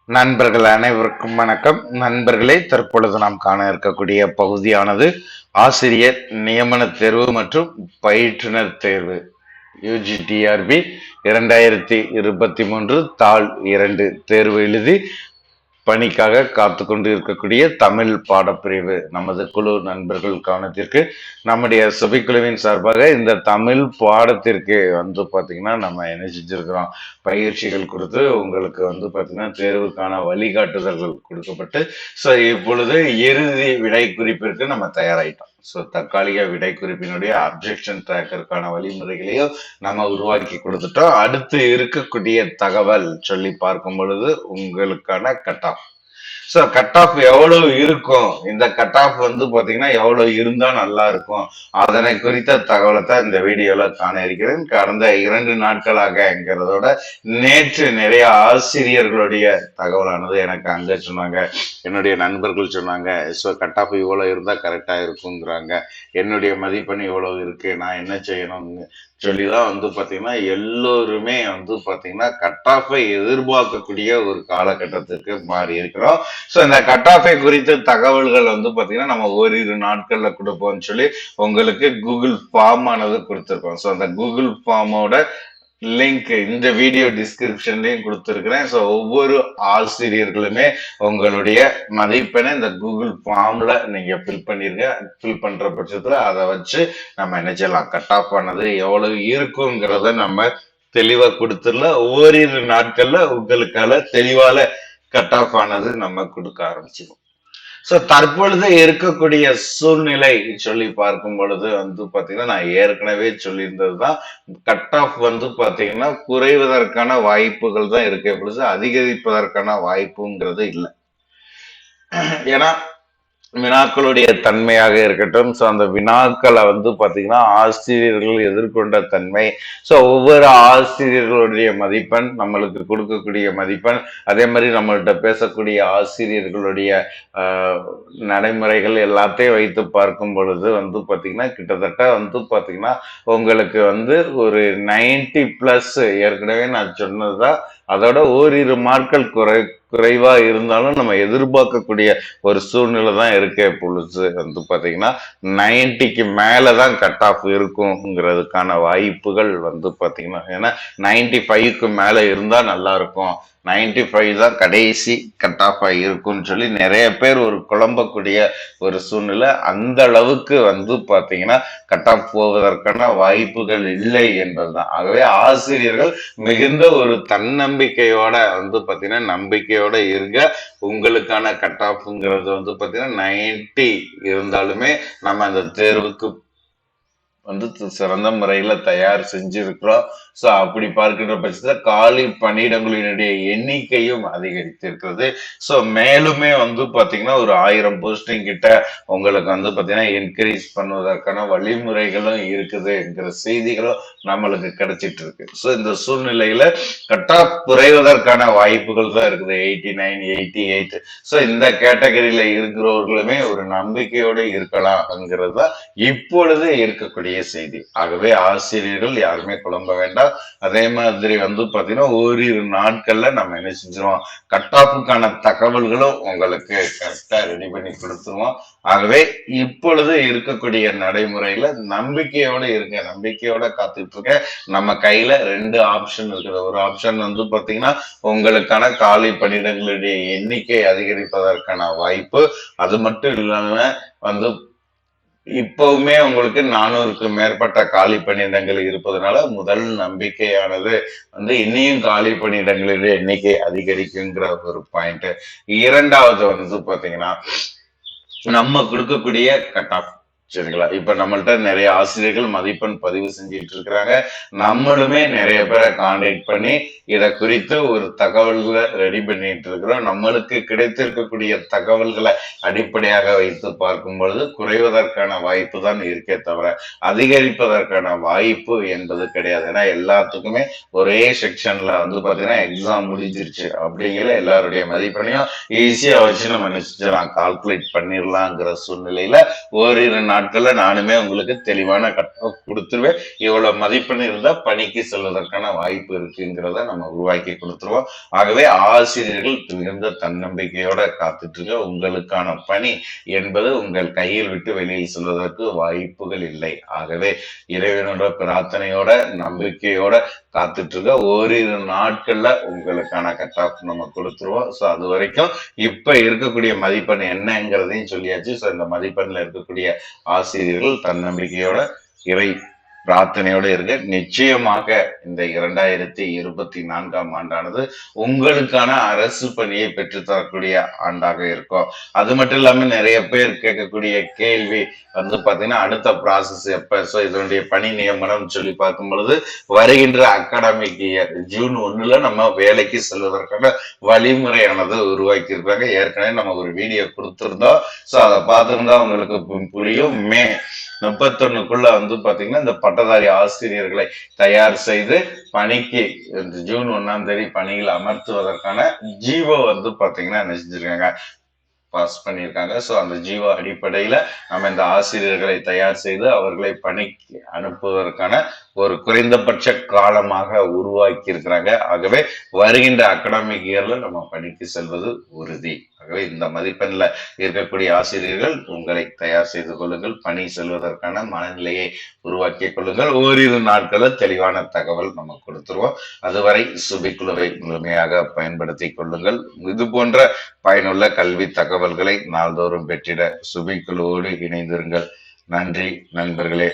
நண்பர்கள் அனைவருக்கும் வணக்கம். நண்பர்களே, தற்பொழுது நாம் காண இருக்கக்கூடிய பகுதியானது ஆசிரியர் நியமன தேர்வு மற்றும் பயிற்றுனர் தேர்வு UGTRB 2023 தாள் 2 தேர்வு எழுதி பணிக்காக காத்து கொண்டு இருக்கக்கூடிய தமிழ் பாடப்பிரிவு நமது குழு நண்பர்கள் கவனத்திற்கு நம்முடைய சபைக்குழுவின் சார்பாக இந்த தமிழ் பாடத்திற்கு பாத்தீங்கன்னா நம்ம என்ன செஞ்சிருக்கிறோம், பயிற்சிகள் கொடுத்து உங்களுக்கு பாத்தீங்கன்னா தேர்வுக்கான வழிகாட்டுதல்கள் கொடுக்கப்பட்டு ஸோ இப்பொழுது இறுதி விடை குறிப்பிற்கு நம்ம தயாராயிட்டோம். ஸோ தற்காலிக விடை குறிப்பினுடைய அப்ஜெக்ஷன் ட்ராக்கருக்கான வழிமுறைகளையும் நம்ம உருவாக்கி கொடுத்துட்டோம். அடுத்து இருக்கக்கூடிய தகவல் சொல்லி பார்க்கும் பொழுது உங்களுக்கான cut off. So cut off எவ்வளவு இருக்கும், இந்த கட் ஆஃப் பாத்தீங்கன்னா எவ்வளவு இருந்தா நல்லா இருக்கும், அதனை குறித்த தகவலை தான் இந்த வீடியோல காண இருக்கிறேன். கடந்த 2 நாட்களாகங்கிறதோட நேற்று நிறைய ஆசிரியர்களுடைய தகவலானது எனக்கு அங்க சொன்னாங்க, என்னுடைய நண்பர்கள் சொன்னாங்க. ஸோ கட் ஆஃப் இவ்வளவு இருந்தா கரெக்டா இருக்குங்கிறாங்க, என்னுடைய மதிப்பெண் இவ்வளவு இருக்கு, நான் என்ன செய்யணும்னு சொல்லிதான் பாத்தீங்கன்னா எல்லோருமே பாத்தீங்கன்னா கட் ஆஃபை எதிர்பார்க்கக்கூடிய ஒரு காலகட்டத்திற்கு மாறி இருக்கிறோம். ஸோ இந்த கட் ஆஃபை குறித்த தகவல்கள் பாத்தீங்கன்னா நம்ம ஓரிரு நாட்கள்ல கொடுப்போம்னு சொல்லி உங்களுக்கு கூகுள் ஃபார்ம் ஆனது கொடுத்துருக்கோம். ஸோ அந்த கூகுள் ஃபார்மோட லிங்க் இந்த வீடியோ டிஸ்கிரிப்ஷன்லயும் கொடுத்துருக்கிறேன். ஸோ ஒவ்வொரு ஆசிரியர்களுமே உங்களுடைய மதிப்பெண்ணை இந்த கூகுள் ஃபார்ம்ல நீங்க ஃபில் பண்ணிருங்க. ஃபில் பண்ற பட்சத்துல அதை வச்சு நம்ம என்ன செய்யலாம், கட் ஆஃப் ஆனது எவ்வளவு இருக்குங்கிறத நம்ம தெளிவா கொடுத்துடலாம். ஓரிரு நாட்கள்ல உங்களுக்கான தெளிவான கட் ஆஃப் ஆனது நம்ம கொடுக்க ஆரம்பிச்சிடும். சோ தற்பொழுது இருக்கக்கூடிய சூழ்நிலை சொல்லி பார்க்கும் பொழுது பாத்தீங்கன்னா நான் ஏற்கனவே சொல்லியிருந்ததுதான், கட் ஆஃப் பாத்தீங்கன்னா குறைவதற்கான வாய்ப்புகள் தான் இருக்கே பொழுது அதிகரிப்பதற்கான வாய்ப்புங்கிறது இல்லை. ஏன்னா வினாக்களுடைய தன்மையாக இருக்கட்டும், ஸோ அந்த வினாக்களை பாத்தீங்கன்னா ஆசிரியர்கள் எதிர்கொண்ட தன்மை, ஸோ ஒவ்வொரு ஆசிரியர்களுடைய மதிப்பெண், நம்மளுக்கு கொடுக்கக்கூடிய மதிப்பெண், அதே மாதிரி நம்மள்கிட்ட பேசக்கூடிய ஆசிரியர்களுடைய நடைமுறைகள் எல்லாத்தையும் வைத்து பார்க்கும் பொழுது பாத்தீங்கன்னா கிட்டத்தட்ட பாத்தீங்கன்னா உங்களுக்கு ஒரு 90+, ஏற்கனவே நான் சொன்னதுதான், அதோட ஓரிரு மார்க்கள் குறைவா இருந்தாலும் நம்ம எதிர்பார்க்கக்கூடிய ஒரு சூழ்நிலை தான் இருக்கே பொழுது பாத்தீங்கன்னா 90க்கு மேலதான் கட் ஆஃப் இருக்குங்கிறதுக்கான வாய்ப்புகள் பாத்தீங்கன்னா, ஏன்னா 95க்கு மேல இருந்தா நல்லா இருக்கும், 95 தான் கடைசி கட் ஆஃப் இருக்கும்னு சொல்லி நிறைய பேர் ஒரு குழம்பக்கூடிய ஒரு சூழ்நிலை. அந்த அளவுக்கு பாத்தீங்கன்னா கட் ஆஃப் போவதற்கான வாய்ப்புகள் இல்லை என்பதுதான். ஆகவே ஆசிரியர்கள் மிகுந்த ஒரு தன்னம்பிக்கையோட பாத்தீங்கன்னா நம்பிக்கையோட இருங்க. உங்களுக்கான கட் ஆஃப்ங்கிறது பாத்தீங்கன்னா 90 இருந்தாலுமே நம்ம அந்த தேர்வுக்கு சிறந்த முறையில தயார் செஞ்சிருக்கிறோம். சோ அப்படி பார்க்கின்ற பட்சத்துல காலி பணியிடங்களினுடைய எண்ணிக்கையும் அதிகரித்திருக்கிறது. சோ மேலுமே பாத்தீங்கன்னா ஒரு 1000 போஸ்டிங் கிட்ட உங்களுக்கு பாத்தீங்கன்னா இன்க்ரீஸ் பண்ணுவதற்கான வழிமுறைகளும் இருக்குதுங்கிற செய்திகளும் நம்மளுக்கு கிடைச்சிட்டு இருக்கு. சோ இந்த சூழ்நிலையில கட் ஆஃப் குறைவதற்கான வாய்ப்புகள் தான் இருக்குது, 89, 88. சோ இந்த கேட்டகரியில இருக்கிறவர்களுமே ஒரு நம்பிக்கையோடு இருக்கலாம்ங்கிறது தான் இப்பொழுது இருக்கக்கூடிய செய்தி. ஆகவே ஆசிரியர்கள் யாருமே குழம்ப வேண்டாம். அதே மாதிரி பாத்தீங்கன்னா ஓரிரு நாட்கள்ல நம்ம என்ன செஞ்சிருவோம், கட் ஆஃபுக்கான தகவல்களும் உங்களுக்கு கரெக்டா ரெடி பண்ணி கொடுத்துருவோம். ஆகவே இப்பொழுது இருக்கக்கூடிய நடைமுறையில நம்பிக்கையோட இருங்க, நம்பிக்கையோட காத்துட்டு இருக்க. நம்ம கையில 2 ஆப்ஷன் இருக்குது. ஒரு ஆப்ஷன் பாத்தீங்கன்னா உங்களுக்கான காலி பணியிடங்களுடைய எண்ணிக்கை அதிகரிப்பதற்கான வாய்ப்பு, அது மட்டும் இல்லாம இப்பவுமே உங்களுக்கு 400க்கும் மேற்பட்ட காலி பணியிடங்கள் இருப்பதனால முதல் நம்பிக்கையானது இன்னையும் காலி பணியிடங்களுடைய எண்ணிக்கை அதிகரிக்குங்கிற ஒரு பாயிண்ட். இரண்டாவது பாத்தீங்கன்னா நம்ம கொடுக்கக்கூடிய கட் ஆஃப். சரிங்களா, இப்ப நம்மள்ட்ட நிறைய ஆசிரியர்கள் மதிப்பெண் பதிவு செஞ்சிட்டு இருக்கிறாங்க. நம்மளுமே நிறைய பேரை கான்டாக்ட் பண்ணி இதை குறித்து ஒரு தகவல்களை ரெடி பண்ணிட்டு இருக்கிறோம். நம்மளுக்கு கிடைத்திருக்கக்கூடிய தகவல்களை அடிப்படையாக வைத்து பார்க்கும் பொழுது குறைவதற்கான வாய்ப்பு தான் இருக்கே தவிர அதிகரிப்பதற்கான வாய்ப்பு என்பது கிடையாது. ஏன்னா எல்லாத்துக்குமே ஒரே செக்ஷன்ல பாத்தீங்கன்னா எக்ஸாம் முடிஞ்சிருச்சு அப்படிங்கிற எல்லாருடைய மதிப்பெண்ணையும் ஈஸியா வச்சு நம்ம நினைச்சிடலாம், கால்குலேட் பண்ணிடலாங்கிற சூழ்நிலையில ஓரிரு நாட்கள்ல நானுமே உங்களுக்கு தெளிவான கட்டம் கொடுத்துருவேன். இவ்வளவு மதிப்பெண் இருந்தா பணிக்கு செல்வதற்கான வாய்ப்பு இருக்குங்கிறத நம்ம உருவாக்கி கொடுத்துருவோம். ஆகவே ஆசிரியர்கள் மிகுந்த தன்னம்பிக்கையோட காத்துட்டு இருக்க, உங்களுக்கான பணி என்பது உங்கள் கையில் விட்டு வெளியில் செல்வதற்கு வாய்ப்புகள் இல்லை. ஆகவே இறைவனோட பிரார்த்தனையோட நம்பிக்கையோட காத்துட்டு இருக்க, ஓரிரு நாட்கள்ல உங்களுக்கான கட் ஆஃப் நம்ம கொடுத்துருவோம். ஸோ அது வரைக்கும் இப்ப இருக்கக்கூடிய மதிப்பெண் என்னங்கிறதையும் சொல்லியாச்சு. ஸோ இந்த மதிப்பெண்ல இருக்கக்கூடிய ஆசிரியர்கள் தன்னம்பிக்கையோட இறை பிரார்த்தனையோடு இருக்க, நிச்சயமாக இந்த 2024ஆம் ஆண்டானது உங்களுக்கான அரசு பணியை பெற்றுத்தரக்கூடிய ஆண்டாக இருக்கும். அது மட்டும் இல்லாம நிறைய பேர் கேட்கக்கூடிய கேள்வி பாத்தீங்கன்னா அடுத்த ப்ராசஸ் எப்ப? ஸோ இதனுடைய பணி நியமனம் சொல்லி பார்க்கும் பொழுது வருகின்ற அகாடமிக் இயர் ஜூன் 1 நம்ம வேலைக்கு செல்வதற்கான வழிமுறையானது உருவாக்கி இருக்காங்க. ஏற்கனவே நம்ம ஒரு வீடியோ கொடுத்திருந்தோம். ஸோ அதை பார்த்திருந்தா உங்களுக்கு புரியும். மே 31க்குள்ள பாத்தீங்கன்னா இந்த பட்டதாரி ஆசிரியர்களை தயார் செய்து பணிக்கு ஜூன் 1ஆம் தேதி பணியில் அமர்த்துவதற்கான ஜீவோ பாத்தீங்கன்னா என்ன செஞ்சிருக்காங்க, பாஸ் பண்ணியிருக்காங்க. ஸோ அந்த ஜீவோ அடிப்படையில நம்ம இந்த ஆசிரியர்களை தயார் செய்து அவர்களை பணிக்கு அனுப்புவதற்கான ஒரு குறைந்தபட்ச காலமாக உருவாக்கி இருக்கிறாங்க. ஆகவே வருகின்ற அகாடமிக் இயர்ல நம்ம பணிக்கு செல்வது உறுதி. ஆகவே இந்த மதிப்பெண்ல இருக்கக்கூடிய ஆசிரியர்கள் உங்களை தயார் செய்து கொள்ளுங்கள், பணி செல்வதற்கான மனநிலையை உருவாக்கி கொள்ளுங்கள். ஓரிரு நாட்களில் தெளிவான தகவல் நம்ம கொடுத்துருவோம். அதுவரை சுபிக்குழுவை முழுமையாக பயன்படுத்தி கொள்ளுங்கள். இது போன்ற பயனுள்ள கல்வி தகவல்களை நாள்தோறும் பெற்றிட சுபிக்குழுவோடு இணைந்திருங்கள். நன்றி நண்பர்களே.